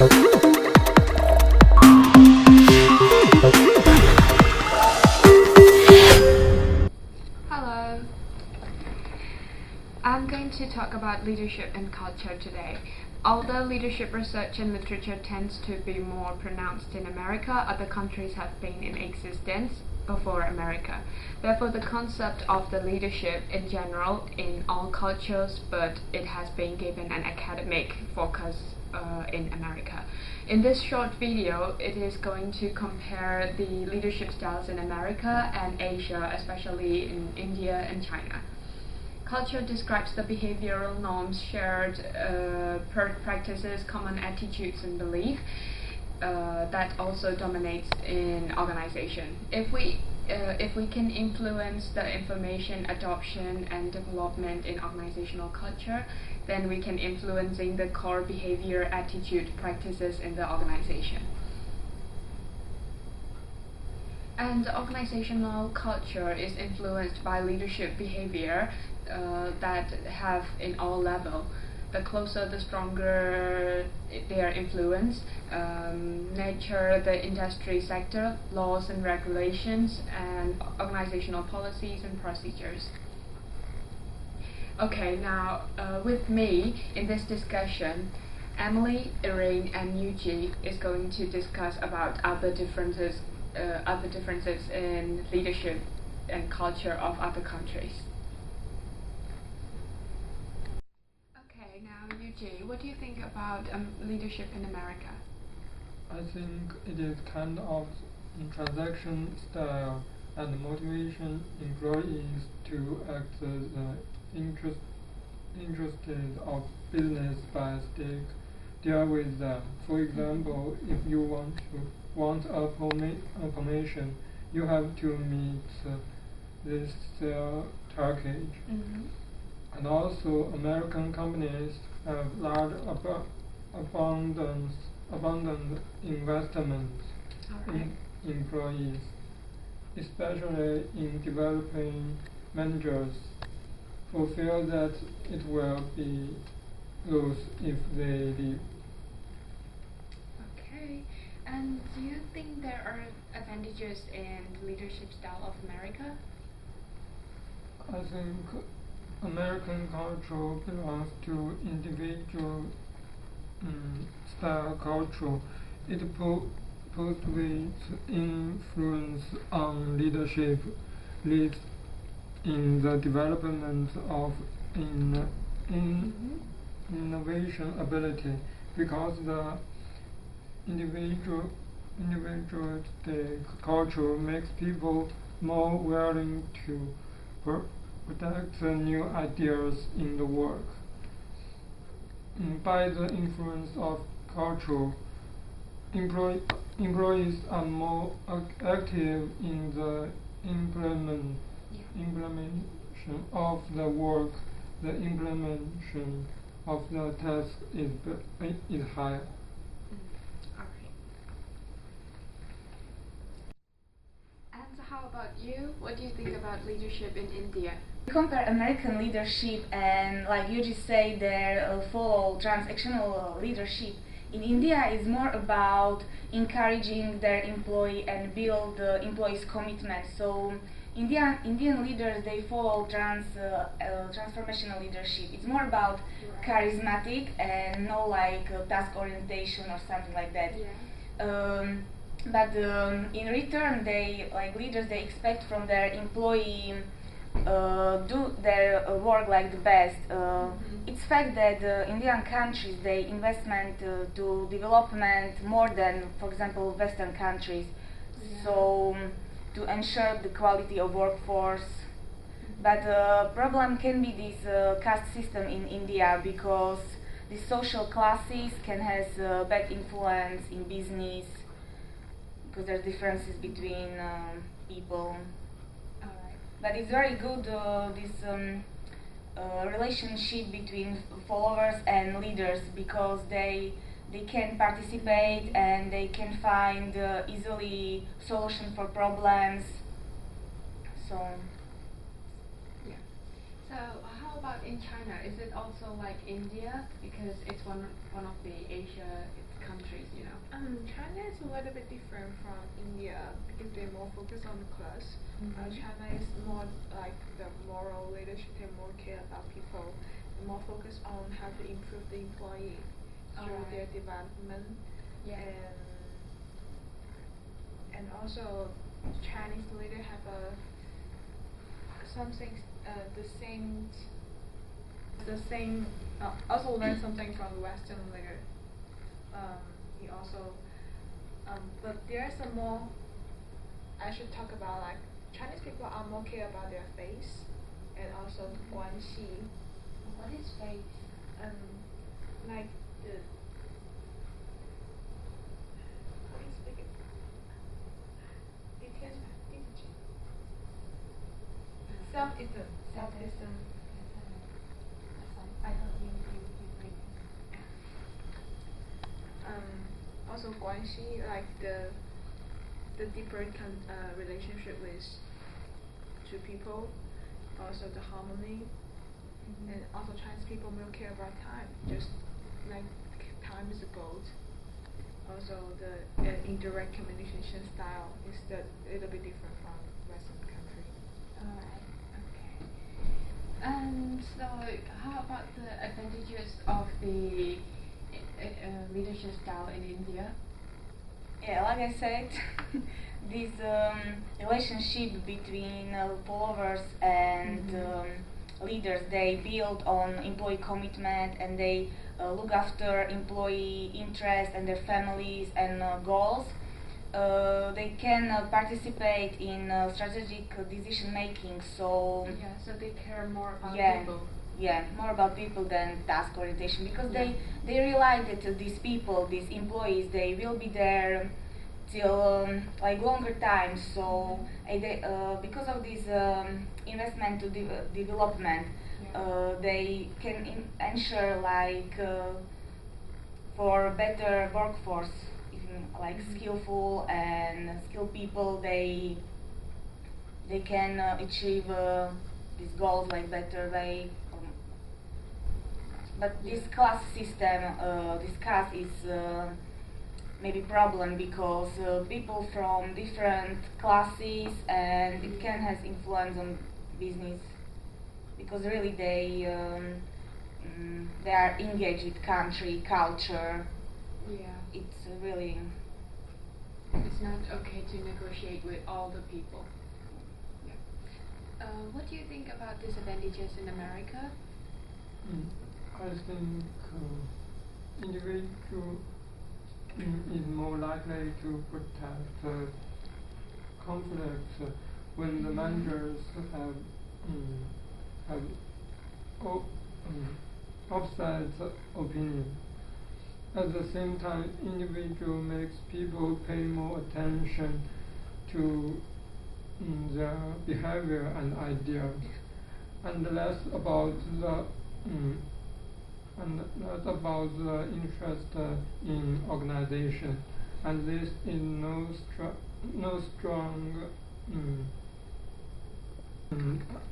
Hello. I'm going to talk about leadership and culture today. Although leadership research and literature tends to be more pronounced in America, other countries have been in existence before America. Therefore, the concept of the leadership in general in all cultures, but it has been given an academic focus in America. In this short video, it is going to compare the leadership styles in America and Asia, especially in India and China. Culture describes the behavioral norms, shared practices, common attitudes and beliefs that also dominates in organization. If we can influence the information adoption and development in organizational culture, then we can influencing the core behavior, attitude, practices in the organization. And organizational culture is influenced by leadership behavior that have in all levels. The closer, the stronger their influence. Nature, the industry sector, laws and regulations, and organizational policies and procedures. Okay, now with me in this discussion, Emily, Irene, and Yuji is going to discuss about other differences in leadership and culture of other countries. Okay, now Yuji, what do you think about leadership in America? I think it is kind of transaction style and motivation employees to act the interested of business by deal with them. For example, if you want a promotion, you have to meet this target. And also, American companies have large abundant investments in employees, especially in developing managers who feel that it will be lose if they leave. Okay, and do you think there are advantages in the leadership style of America? I think American culture belongs to individual style culture. It puts influence on leadership, leads in the development of innovation ability, because the individualistic culture makes people more willing to protect new ideas in the work. By the influence of culture, employees are more active in the implementation of the work. The implementation of the task is higher. And how about you? What do you think about leadership in India? Compare American leadership and, like you just say, they follow transactional leadership. In India, it's more about encouraging their employee and build the employees' commitment. So Indian leaders, they follow transformational leadership. It's more about charismatic and no like task orientation or something like that. Yeah. But in return, leaders, they expect from their employee do their work like the best. It's fact that Indian countries, they investment to development more than, for example, Western countries. Yeah. So to ensure the quality of workforce. But the problem can be this caste system in India, because the social classes can have bad influence in business, because there's differences between people. But it's very good this relationship between followers and leaders, because they can participate and they can find easily solution for problems. So yeah. So how about in China? Is it also like India? Because it's one of the Asia countries, you know. China is a little bit different from India because they're more focused on the class. China is more like the moral leadership. They more care about people. They're more focused on how to improve the employee through their development. Yeah. And also Chinese leader have something the same also learn something from the Western leader. He also but there are some more I should talk about, like Chinese people are more care about their face and also guanxi. What is faith? Like the how do you speak it? Self-esteem. Self-esteem. I thought you bring. Also guanxi, like the deeper relationship with two people, also the harmony, and also Chinese people will care about time, just like time is a gold. Also the indirect communication style is a little bit different from Western country. Alright, okay. So how about the advantages of the leadership style in India? Yeah, like I said, this relationship between followers and leaders, they build on employee commitment and they look after employee interests and their families and goals. They can participate in strategic decision making. So Yeah, so they care more about yeah, people. yeah, more about people than task orientation, because they rely that these people, these employees, they will be there till like longer time. So because of this investment to development, they can ensure like for better workforce, even like skillful and skilled people, they can achieve these goals like better way. But this class system, this class is maybe problem because people from different classes, and it can has influence on business because really they are engaged with country culture. Yeah. It's really It's not okay to negotiate with all the people. Yeah. What do you think about disadvantages in America? I think individual is more likely to protect conflicts when the managers have opposite opinion. At the same time, individual makes people pay more attention to their behavior and ideas, and less about the interest in organization, and this is no strong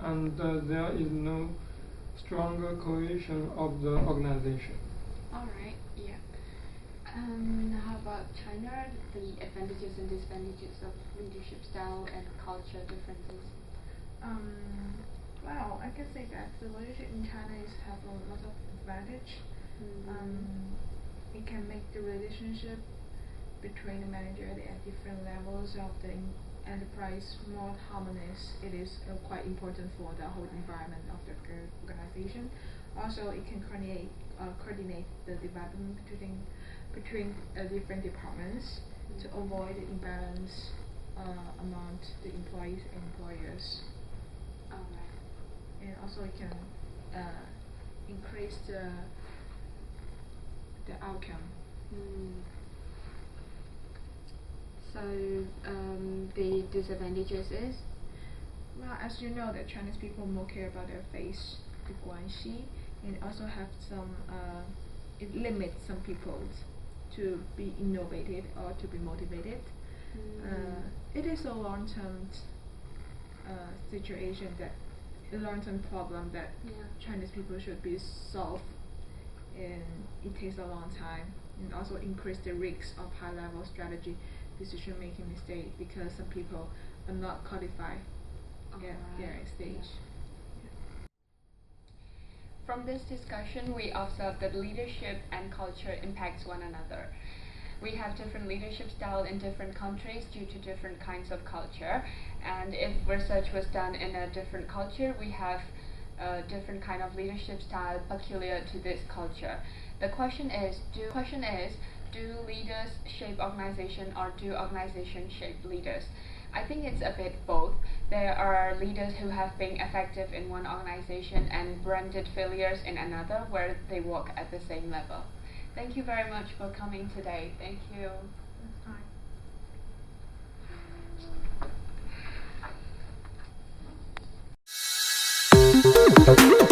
and there is no stronger cohesion of the organization. Alright, yeah. How about China? The advantages and disadvantages of leadership style and culture differences. Well, I can say that the leadership in China have a lot of advantage. It can make the relationship between the manager at different levels of the enterprise more harmonious. It is quite important for the whole environment of the organization. Also, it can coordinate the development between different departments to avoid the imbalance among the employees and employers. Alright. And also it can increase the outcome. So the disadvantages is? Well, as you know, that Chinese people more care about their face, the guanxi, and also have some it limits some people to be innovative or to be motivated. It is a long-term situation that a long-term problem that Chinese people should be solved, and it takes a long time, and also increase the risks of high-level strategy decision-making mistake because some people are not qualified at their stage. From this discussion, we observe that leadership and culture impacts one another. We have different leadership style in different countries due to different kinds of culture, and if research was done in a different culture, we have a different kind of leadership style peculiar to this culture. The question is, do leaders shape organization or do organizations shape leaders? I think it's a bit both. There are leaders who have been effective in one organization and branded failures in another where they work at the same level. Thank you very much for coming today. Thank you. That's fine.